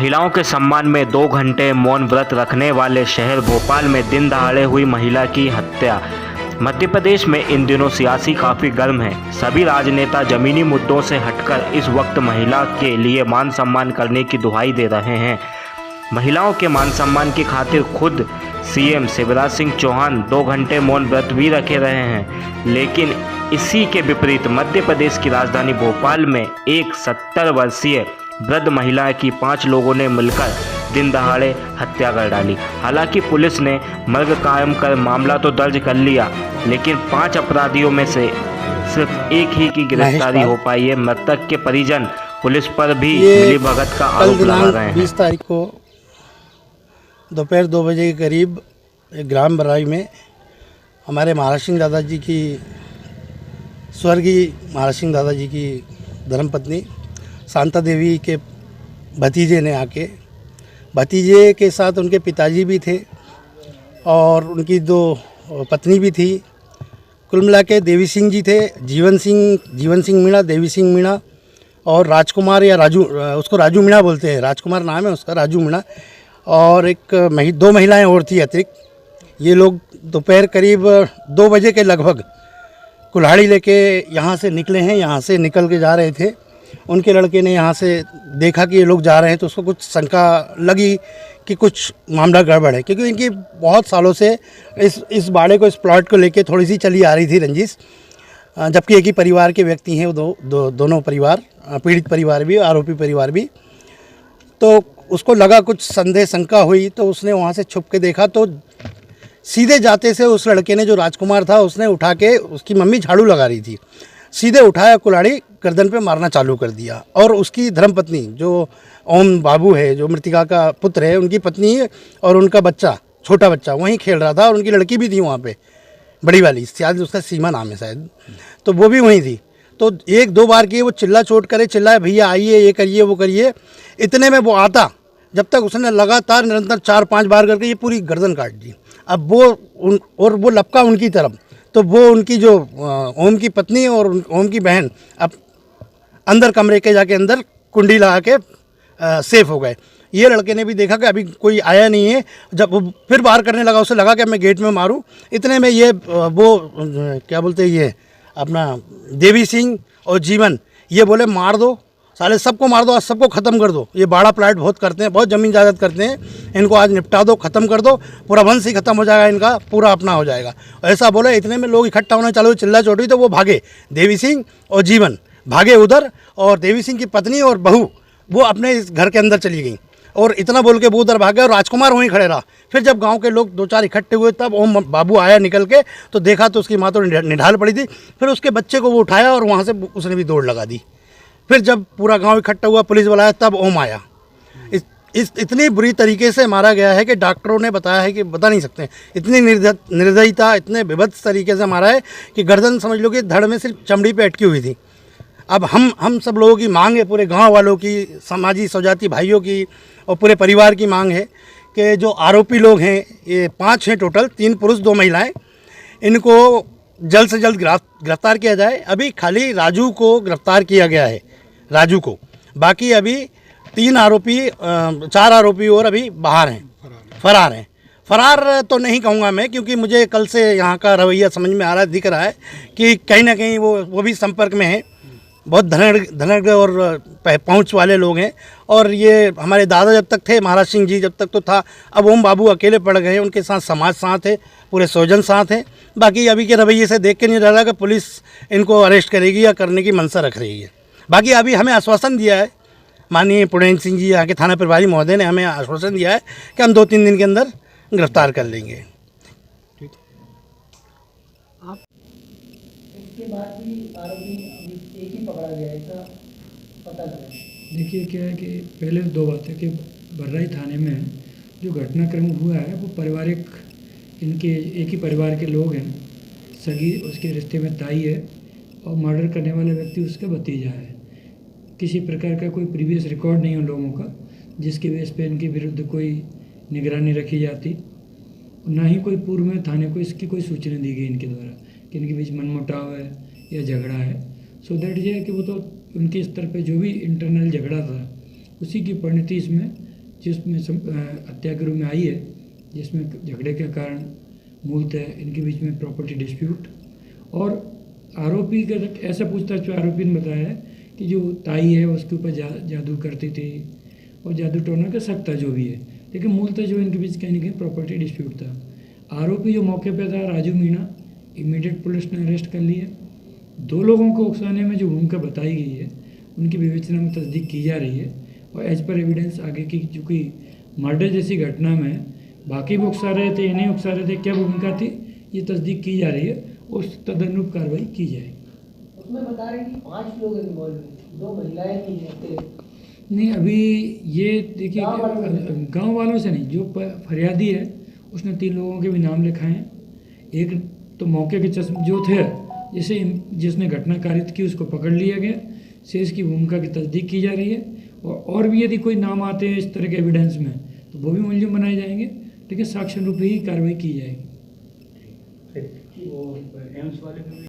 महिलाओं के सम्मान में 2 घंटे मौन व्रत रखने वाले शहर भोपाल में दिन दहाड़े हुई महिला की हत्या। मध्य प्रदेश में इन दिनों सियासी काफ़ी गर्म है। सभी राजनेता जमीनी मुद्दों से हटकर इस वक्त महिला के लिए मान सम्मान करने की दुहाई दे रहे हैं। महिलाओं के मान सम्मान की खातिर खुद सीएम शिवराज सिंह चौहान 2 घंटे मौन व्रत भी रखे रहे हैं। लेकिन इसी के विपरीत मध्य प्रदेश की राजधानी भोपाल में एक 70 वर्षीय वृद्ध महिला की 5 लोगों ने मिलकर दिन दहाड़े हत्या कर डाली। हालांकि पुलिस ने मर्ग कायम कर मामला तो दर्ज कर लिया, लेकिन 5 अपराधियों में से सिर्फ एक ही की गिरफ्तारी हो पाई है। मृतक के परिजन पुलिस पर भी मिलीभगत का आरोप लगा रहे हैं। 20 तारीख को दोपहर 2 बजे के करीब ग्राम बराई में हमारे महाराज सिंह दादाजी की स्वर्गीय महाराज सिंह दादाजी की धर्मपत्नी शांता देवी के भतीजे ने आके, भतीजे के साथ उनके पिताजी भी थे और उनकी 2 पत्नी भी थी। कुल मिला के देवी सिंह जी थे, जीवन सिंह मीणा, देवी सिंह मीणा और राजकुमार या राजू, उसको राजू मीणा बोलते हैं, राजकुमार नाम है उसका, राजू मीणा। और 2 महिलाएं और थी अतिरिक्त। ये लोग दोपहर करीब 2 बजे के लगभग कुल्हाड़ी लेके यहाँ से निकले हैं। यहाँ से निकल के जा रहे थे। उनके लड़के ने यहाँ से देखा कि ये लोग जा रहे हैं तो उसको कुछ शंका लगी कि कुछ मामला गड़बड़ है, क्योंकि इनकी बहुत सालों से इस बाड़े को, इस प्लॉट को लेके थोड़ी सी चली आ रही थी रंजिश। जबकि एक ही परिवार के व्यक्ति हैं वो, दोनों परिवार, पीड़ित परिवार भी, आरोपी परिवार भी। तो उसको लगा कुछ संदेह, शंका हुई, तो उसने वहाँ से छुप के देखा तो सीधे जाते से उस लड़के ने, जो राजकुमार था, उसने उठा के, उसकी मम्मी झाड़ू लगा रही थी, सीधे उठाया कुल्हाड़ी गर्दन पे मारना चालू कर दिया। और उसकी धर्मपत्नी जो ओम बाबू है, जो मृतिका का पुत्र है, उनकी पत्नी और उनका बच्चा, छोटा बच्चा वहीं खेल रहा था और उनकी लड़की भी थी वहाँ पे, बड़ी वाली, शायद उसका सीमा नाम है शायद, तो वो भी वहीं थी। तो 1-2 बार किए, वो चिल्ला चोट करे, चिल्लाए भैया आइए, ये करिए, वो करिए। इतने में वो आता, जब तक उसने लगातार निरंतर 4-5 बार करके ये पूरी गर्दन काट दी। अब वो लपका उनकी तरफ, तो वो उनकी जो ओम की पत्नी और ओम की बहन अब अंदर कमरे के जाके अंदर कुंडी लगा के सेफ हो गए। ये लड़के ने भी देखा कि अभी कोई आया नहीं है। जब वो फिर बाहर करने लगा, उसे लगा कि मैं गेट में मारूं। इतने में ये क्या बोलते हैं, ये अपना देवी सिंह और जीवन, ये बोले मार दो साले, सबको मार दो, आज सबको ख़त्म कर दो। ये बाड़ा प्लाट बहुत करते हैं, बहुत ज़मीन जायदाद करते हैं, इनको आज निपटा दो, ख़त्म कर दो, पूरा वंश ही ख़त्म हो जाएगा, इनका पूरा अपना हो जाएगा। ऐसा बोले। इतने में लोग इकट्ठा होना चालू, चिल्ला चोटी, तो वो भागे, देवी सिंह और जीवन भागे उधर, और देवी सिंह की पत्नी और बहू वो अपने इस घर के अंदर चली गई। और इतना बोल के वो उधर भागे और राजकुमार वहीं खड़े रहा। फिर जब गांव के लोग 2-4 इकट्ठे हुए, तब ओम बाबू आया निकल के, तो देखा तो उसकी माँ तो निढाल पड़ी थी। फिर उसके बच्चे को वो उठाया और वहाँ से उसने भी दौड़ लगा दी। फिर जब पूरा गांव इकट्ठा हुआ, पुलिस वाला आया, तब ओम आया। इतनी बुरी तरीके से मारा गया है कि डॉक्टरों ने बताया है कि बता नहीं सकते। इतनी निर्दयता, इतने विभत्स तरीके से मारा है कि गर्दन समझ लो कि धड़ में सिर्फ चमड़ी पे अटकी हुई थी। अब हम सब लोगों की मांग है, पूरे गांव वालों की, समाजी सौजाती भाइयों की और पूरे परिवार की मांग है कि जो आरोपी लोग हैं, ये 5 हैं टोटल, 3 पुरुष 2 महिलाएं, इनको जल्द से जल्द गिरफ्तार किया जाए। अभी खाली राजू को गिरफ्तार किया गया है, राजू को। बाकी अभी 4 आरोपी और अभी बाहर हैं, फरार हैं। फरार तो नहीं कहूँगा मैं, क्योंकि मुझे कल से यहाँ का रवैया समझ में आ रहा है, दिख रहा है कि कहीं ना कहीं वो भी संपर्क में है। बहुत धनड़ और पहुँच वाले लोग हैं। और ये हमारे दादा जब तक थे, महाराज सिंह जी जब तक तो था, अब ओम बाबू अकेले पड़ गए हैं। उनके साथ समाज साथ है, पूरे स्वजन साथ हैं। बाकी अभी के रवैये से देख के नहीं रहा कि पुलिस इनको अरेस्ट करेगी या करने की मंशा रख रही है। बाकी अभी हमें आश्वासन दिया है माननीय पुणेन सिंह जी, यहाँ के थाना प्रभारी महोदय ने हमें आश्वासन दिया है कि हम 2-3 दिन के अंदर गिरफ्तार कर लेंगे। इसके बाद भी आरोपी एक ही पकड़ा गया, ऐसा पता लगा। देखिए क्या है कि पहले 2 बातें कि बर्राई थाने में जो घटनाक्रम हुआ है वो पारिवारिक, इनके एक ही परिवार के लोग हैं, सगी उसके रिश्ते में ताई है और मर्डर करने वाला व्यक्ति उसका भतीजा है। किसी प्रकार का कोई प्रीवियस रिकॉर्ड नहीं उन लोगों का जिसके बेस पे इनके विरुद्ध कोई निगरानी रखी जाती, ना ही कोई पूर्व में थाने को इसकी कोई सूचना दी गई इनके द्वारा कि इनके बीच मनमुटाव है या झगड़ा है। सो दैट ये है कि वो तो उनके स्तर पे जो भी इंटरनल झगड़ा था उसी की परिणति इसमें जिसमें हत्या के रूप में आई है, जिसमें झगड़े के कारण मूलतः इनके बीच में प्रॉपर्टी डिस्प्यूट, और आरोपी का ऐसा पूछताछ में आरोपी ने बताया है कि जो ताई है उसके ऊपर जादू करती थी और जादू टोना का शक था जो भी है, लेकिन मूलतः जो इनके बीच कहीं ना कहीं प्रॉपर्टी डिस्प्यूट था। आरोपी जो मौके पे था राजू मीणा, इमीडिएट पुलिस ने अरेस्ट कर लिया। 2 लोगों को उकसाने में जो भूमिका बताई गई है उनकी विवेचना में तस्दीक की जा रही है, और एज पर एविडेंस आगे की चूँकि मर्डर जैसी घटना में बाकी भी उकसा रहे थे, नहीं उकसा रहे थे, क्या भूमिका थी, ये तस्दीक की जा रही है, उस तदनुरूप कार्रवाई की जाएगी। उसमें बता रहे हैं कि 5 लोग इन्वॉल्व हैं, 2 महिलाएं थी जैसे। नहीं, अभी ये देखिए गांव वालों से नहीं, जो फरियादी है उसने 3 लोगों के भी नाम लिखाए हैं। एक तो मौके के चश्म जो थे जिसने घटना कारित की उसको पकड़ लिया गया, शेष की भूमिका की तस्दीक की जा रही है, और भी यदि कोई नाम आते हैं इस तरह के एविडेंस में तो वो भी मुलजिम बनाए जाएंगे, लेकिन साक्ष्य रूप ही कार्रवाई की जाएगी। वो एम्स वाले